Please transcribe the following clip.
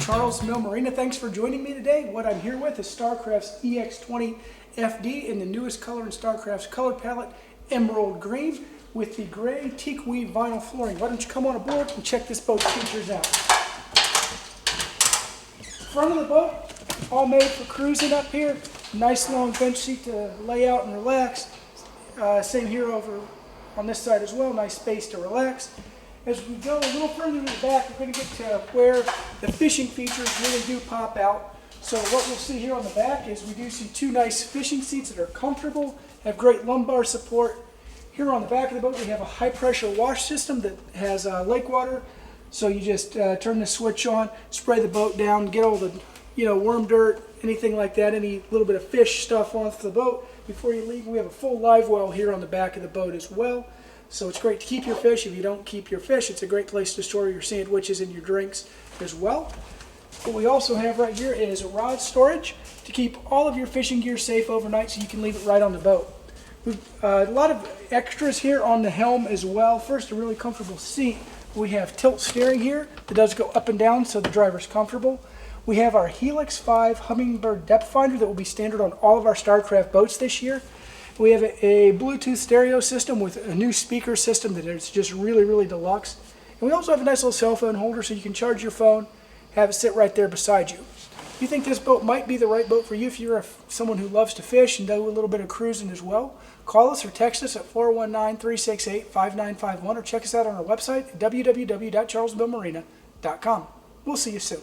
Charles Mill Marina. Thanks for joining me today. What I'm here with is Starcraft's EX20 FD in the newest color in Starcraft's color palette, emerald green, with the gray teak weave vinyl flooring. Why don't you come on aboard and check this boat's features out. Front of the boat, all made for cruising up here. Nice long bench seat to lay out and relax. Same here over on this side as well, nice space to relax. As we go a little further to the back, we're going to get to where the fishing features really do pop out. So what we'll see here on the back is we do see two nice fishing seats that are comfortable, have great lumbar support. Here on the back of the boat we have a high pressure wash system that has lake water. So you just turn the switch on, spray the boat down, get all the worm dirt, anything like that, any little bit of fish stuff off the boat before you leave. We have a full live well here on the back of the boat as well. So it's great to keep your fish. If you don't keep your fish, it's a great place to store your sandwiches and your drinks as well. What we also have right here is rod storage to keep all of your fishing gear safe overnight so you can leave it right on the boat. We've a lot of extras here on the helm as well. First, a really comfortable seat. We have tilt steering here that does go up and down so the driver's comfortable. We have our Helix 5 Hummingbird depth finder that will be standard on all of our Starcraft boats this year. We have a Bluetooth stereo system with a new speaker system that is just really, really deluxe. And we also have a nice little cell phone holder so you can charge your phone, have it sit right there beside you. If you think this boat might be the right boat for you, if you're someone who loves to fish and do a little bit of cruising as well, call us or text us at 419-368-5951 or check us out on our website at www.charlesmillmarina.com. We'll see you soon.